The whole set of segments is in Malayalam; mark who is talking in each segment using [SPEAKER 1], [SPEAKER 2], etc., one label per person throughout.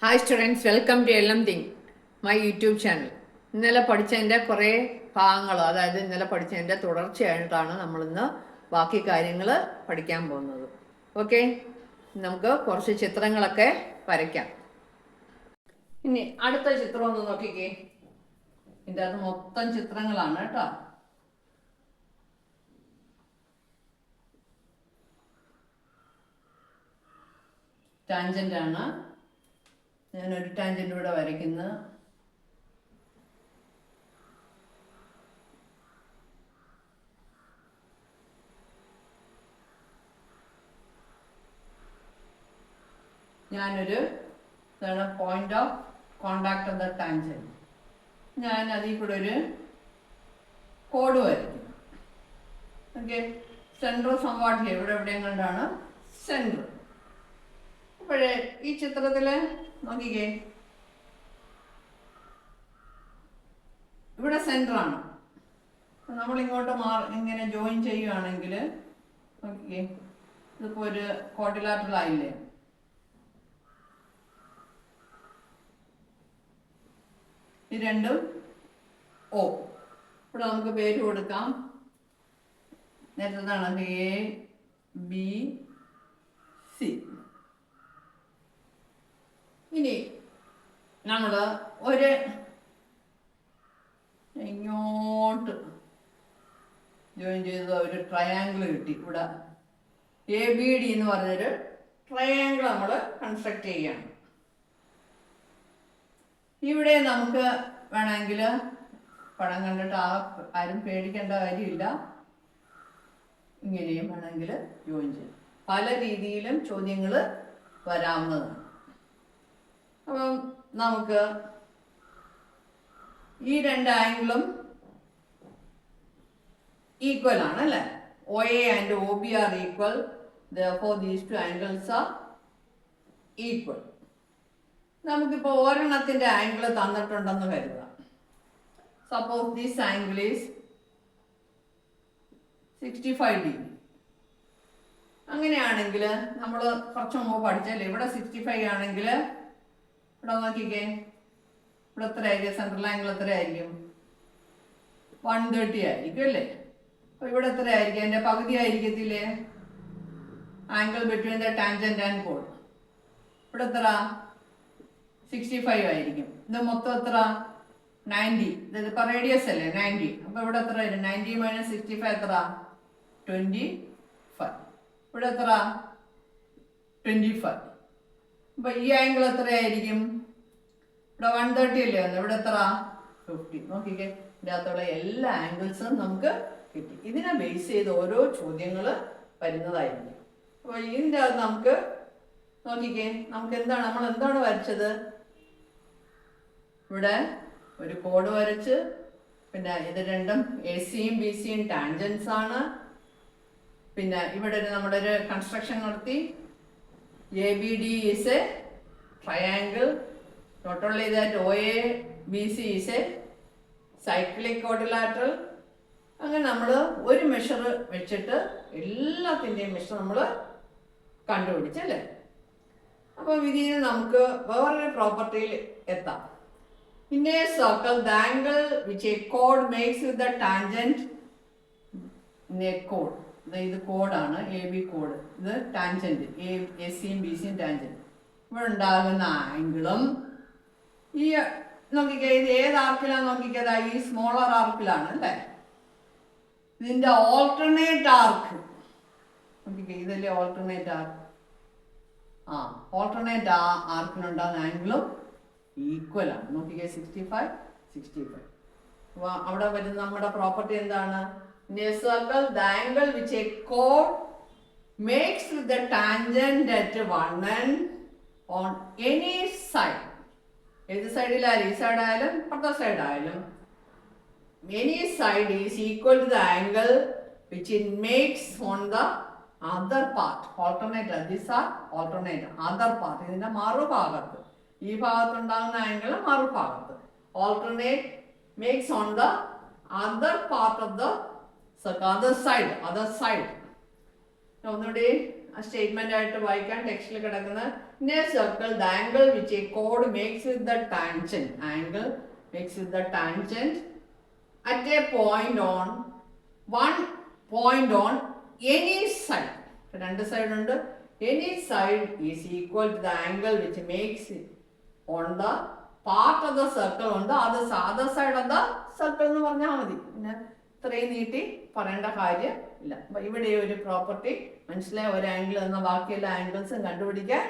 [SPEAKER 1] Hi students, welcome to L M thing, my YouTube channel. ഇന്നലെ പഠിച്ചതിൻ്റെ കുറേ ഭാഗങ്ങൾ, അതായത് ഇന്നലെ പഠിച്ചതിൻ്റെ തുടർച്ചയായിട്ടാണ് നമ്മളിന്ന് ബാക്കി കാര്യങ്ങൾ പഠിക്കാൻ പോകുന്നത്. ഓക്കെ, നമുക്ക് കുറച്ച് ചിത്രങ്ങളൊക്കെ വരയ്ക്കാം. ഇനി അടുത്ത ചിത്രം ഒന്ന് നോക്കിക്കേ. ഇതിൻ്റെ അത് മൊത്തം ചിത്രങ്ങളാണ് കേട്ടോ. ടാൻജൻ്റ് ആണ്. ഞാനൊരു ടാൻജൻ്റ് ഇവിടെ വരയ്ക്കുന്നു. ഞാനൊരു ഇതാണ് point of contact of the tangent. ഞാൻ അതിൽ കൂടെ ഒരു കോഡ് വരയ്ക്കുന്നു. ഓക്കെ, സെൻറ്റർ സംവാട്ട് ഇവിടെ എവിടെയും കണ്ടാണ് സെൻറ്റർ. അപ്പോഴേ ഈ ചിത്രത്തിൽ നോക്കിക്കേ, ഇവിടെ സെൻറ്ററാണ്. നമ്മളിങ്ങോട്ട് ഇങ്ങനെ ജോയിൻ ചെയ്യുകയാണെങ്കിൽ നോക്കിക്കേ, ഇതിപ്പോൾ ഒരു ക്വാഡ്രിലാറ്ററൽ ആയില്ലേ. ഈ രണ്ടും ഓ. ഇവിടെ നമുക്ക് പേര് കൊടുക്കാം. നേരത്തെ എ ബി സി. ഇനി നമ്മൾ ഒരു ഇങ്ങോട്ട് ജോയിൻ ചെയ്ത ഒരു ട്രയാങ്കിൾ കിട്ടി. ഇവിടെ എ ബി ഡി എന്ന് പറഞ്ഞൊരു ട്രയാങ്കിൾ നമ്മൾ കൺസ്ട്രക്ട് ചെയ്യുകയാണ്. ഇവിടെ നമുക്ക് വേണമെങ്കിൽ പടം കണ്ടിട്ട് ആരും പേടിക്കേണ്ട കാര്യമില്ല, ഇങ്ങനെയും വേണമെങ്കിൽ ജോയിൻ ചെയ്യും. പല രീതിയിലും ചോദ്യങ്ങൾ വരാവുന്നതാണ്. അപ്പം നമുക്ക് ഈ രണ്ട് ആംഗിളും ഈക്വൽ ആണ് അല്ലേ. O A and O B are equal, therefore these two angles are equal. നമുക്കിപ്പോൾ ഒരെണ്ണത്തിൻ്റെ ആംഗിൾ തന്നിട്ടുണ്ടെന്ന് കരുതുക. Suppose this angle is 65 degree. അങ്ങനെയാണെങ്കിൽ നമ്മൾ കുറച്ച് മുമ്പ് പഠിച്ചല്ലേ, ഇവിടെ 65 ആണെങ്കിൽ ഇവിടെ നോക്കിക്കേ, ഇവിടെ എത്രയായിരിക്കും സെൻട്രൽ ആംഗിൾ? എത്രയായിരിക്കും? 130 ആയിരിക്കും അല്ലേ. അപ്പോൾ ഇവിടെ എത്രയായിരിക്കും? അതിൻ്റെ പകുതി ആയിരിക്കത്തില്ലേ angle between the tangent and കോഡ്? ഇവിടെ എത്ര? 65 ആയിരിക്കും. ഇത് മൊത്തം എത്ര? 90. ഇതിപ്പോൾ റേഡിയസ് അല്ലേ 90. അപ്പോൾ ഇവിടെ എത്ര വരും? 90 - 65 എത്ര? 25. ഇവിടെ എത്ര? 25. അപ്പോൾ ഈ ആംഗിൾ എത്രയായിരിക്കും? ഇവിടെ 130 അല്ലേ വന്നത്, ഇവിടെ എത്ര? 50. നോക്കിക്കേ, ഇതിൻ്റെ അകത്തുള്ള എല്ലാ ആംഗിൾസും നമുക്ക് കിട്ടി. ഇതിനെ ബേസ് ചെയ്ത് ഓരോ ചോദ്യങ്ങൾ വരുന്നതായിരിക്കും. അപ്പോൾ ഇതിൻ്റെ അകത്ത് നമുക്ക് നോക്കിക്കേ, നമുക്ക് എന്താണ്, നമ്മൾ എന്താണ് വരച്ചത്? ഇവിടെ ഒരു കോഡ് വരച്ച്, പിന്നെ ഇത് രണ്ടും എ സിയും ബി സിയും ടാൻജൻസ് ആണ്. പിന്നെ ഇവിടെ നമ്മുടെ ഒരു കൺസ്ട്രക്ഷൻ നടത്തി. A B D is a triangle. Not only that O A B C is a cyclic quadrilateral. അങ്ങനെ നമ്മൾ ഒരു മെഷർ വെച്ചിട്ട് എല്ലാത്തിൻ്റെയും മെഷർ നമ്മൾ കണ്ടുപിടിച്ചല്ലേ. അപ്പോൾ ഇതിൽ നമുക്ക് വേറൊരു പ്രോപ്പർട്ടിയിൽ എത്താം. In a circle, the angle which a chord makes with the tangent in a chord. ഇത് കോഡാണ്, എ ബി കോഡ്. ഇത് ടാൻജന്റ്, എ സിയും ബി സിയും ടാൻജന്റ്. ഇവിടെ ഉണ്ടാകുന്ന ആംഗിളും ഈ നോക്കിക്കേ, ഇത് ഏത് ആർക്കിലാണ് നോക്കിക്കത്? ഈ സ്മോളർ ആർക്കിലാണ് അല്ലേ. ഇതിൻ്റെ ഓൾട്ടർനേറ്റ് ആർക്ക് നോക്കിക്കേ, ഇതല്ലേ ഓൾട്ടർനേറ്റ് ആർക്ക്. ഓൾട്ടർനേറ്റ് ആർക്കിനുണ്ടാകുന്ന ആംഗിളും ഈക്വൽ ആണ്. നോക്കിക്കേ, 65, 65. അപ്പോൾ അവിടെ വരുന്ന നമ്മുടെ പ്രോപ്പർട്ടി എന്താണ്? In a circle, the angle which a chord makes with the tangent at one end on any side. ഏത് സൈഡിലായാലും, ഈ സൈഡ് ആയാലും അപ്പുറത്തെ സൈഡ് ആയാലും, any side is equal to the angle which it makes on the other part. Alternate, these are alternate, other part. ഇതിൻ്റെ മറുഭാഗത്ത്, ഈ ഭാഗത്തുണ്ടാകുന്ന ആംഗിൾ മറുഭാഗത്ത്. Alternate makes on the other part of the other side. ഒന്നുകൂടി ആ സ്റ്റേറ്റ്മെന്റ് ആയിട്ട് വായിക്കാൻ ടെക്സ്റ്റിൽ കിടക്കുന്ന In a circle, the angle which a chord makes with the tangent, at a point on any side. രണ്ട് സൈഡ് ഉണ്ട്. Any side is equal to the angle which makes on the part of the circle on the other side of the circle എന്ന് പറഞ്ഞാൽ മതി. പിന്നെ ഇത്രയും നീട്ടി പറയേണ്ട കാര്യം ഇല്ല. അപ്പൊ ഇവിടെ ഒരു പ്രോപ്പർട്ടി മനസ്സിലായി. ഒരു ആംഗിൾ എന്ന ബാക്കിയുള്ള ആംഗിൾസും കണ്ടുപിടിക്കാൻ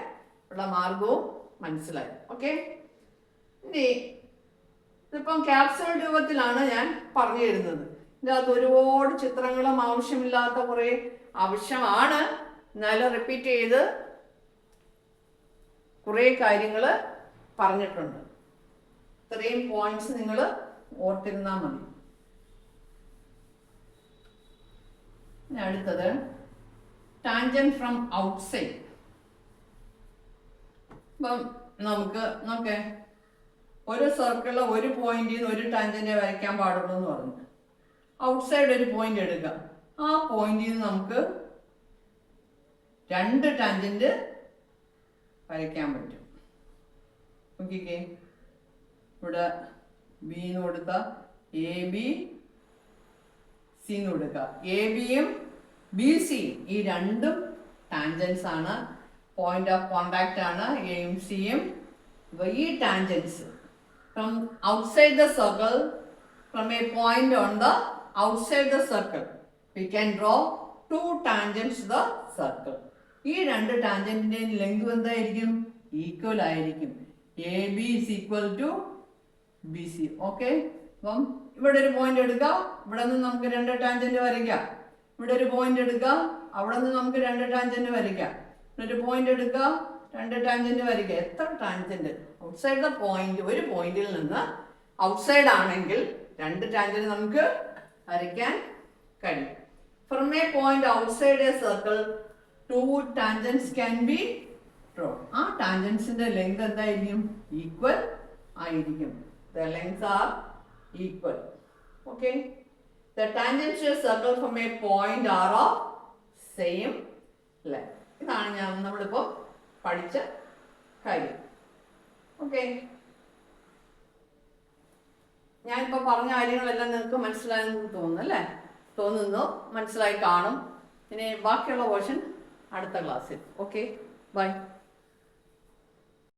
[SPEAKER 1] ഉള്ള മാർഗവും മനസ്സിലായി. ഓക്കെ, ഇനി ഇതിപ്പം ക്യാപ്സ്യൂൾ രൂപത്തിലാണ് ഞാൻ പറഞ്ഞു തരുന്നത്. ഇതിൻ്റെ അകത്ത് ഒരുപാട് ചിത്രങ്ങളും ആവശ്യമില്ലാത്ത കുറേ ആവശ്യമാണ്, എന്നാലും റിപ്പീറ്റ് ചെയ്ത് കുറേ കാര്യങ്ങൾ പറഞ്ഞിട്ടുണ്ട്. ഇത്രയും പോയിന്റ്സ് നിങ്ങൾ ഓർത്തിരുന്നാൽ മതി. അടുത്തത് ടാൻജന്റ് ഫ്രം ഔട്ട്സൈഡ്. അപ്പം നമുക്ക് നോക്കേ, ഒരു സർക്കിളിൽ ഒരു പോയിന്റിൽ നിന്ന് ഒരു ടാൻജന്റേ വരയ്ക്കാൻ പാടുള്ളൂ എന്ന് പറഞ്ഞു. ഔട്ട്സൈഡ് ഒരു പോയിന്റ് എടുക്കാം. ആ പോയിന്റിൽ നിന്ന് നമുക്ക് രണ്ട് ടാൻജന്റ് വരയ്ക്കാൻ പറ്റും. നോക്കിക്കേ, ഇവിടെ ബി എന്ന് കൊടുത്ത എ ബി സി എന്ന് കൊടുക്കുക. എ ബിയും ബി സിയും ഈ രണ്ടും ടാൻജൻസ് ആണ്, പോയിന്റ് ഓഫ് കോണ്ടാക്ട് ആണ് എയും സിയും. ഈ tangents from outside the circle, from a point on the outside the circle we can draw two tangents the circle. ഈ രണ്ട് ടാൻജന്റിന്റെയും ലെങ്ത് എന്തായിരിക്കും? ഈക്വൽ ആയിരിക്കും. A B is equal to B C. Okay, അപ്പം ഇവിടെ ഒരു പോയിന്റ് എടുക്കാം, ഇവിടെ നിന്ന് നമുക്ക് രണ്ട് ടാൻജന്റ് വരയ്ക്കാം. ഇവിടെ ഒരു പോയിന്റ് എടുക്കാം, അവിടെ നിന്ന് നമുക്ക് രണ്ട് ടാൻജന്റ് വരയ്ക്കാം. ഇവിടെ ഒരു പോയിന്റ് എടുക്കാം, രണ്ട് ടാൻജന്റ് വരയ്ക്കാം. എത്ര ടാൻജന്റ്? ഔട്ട്സൈഡ് ദ പോയിന്റ്, ഒരു പോയിന്റിൽ നിന്ന് ഔട്ട്സൈഡ് ആണെങ്കിൽ രണ്ട് ടാൻജന്റ് നമുക്ക് വരയ്ക്കാൻ കഴിയും. From a point outside A circle to tangents can be draw. ആ ടാൻജൻസിന്റെ ലെങ്ത് എന്തായിരിക്കും? ഈക്വൽ ആയിരിക്കും. The lengths are equal. Okay, the tangents to a circle from a point are of same length. ഇതാണ് നമ്മളിപ്പോൾ പഠിച്ച കാര്യം. ഓക്കെ, ഞാനിപ്പോൾ പറഞ്ഞ കാര്യങ്ങളെല്ലാം നിങ്ങൾക്ക് മനസ്സിലായെന്ന് തോന്നുന്നു, മനസ്സിലായി കാണും. ഇനി ബാക്കിയുള്ള പോർഷൻ അടുത്ത ക്ലാസ്സിൽ. Okay, by.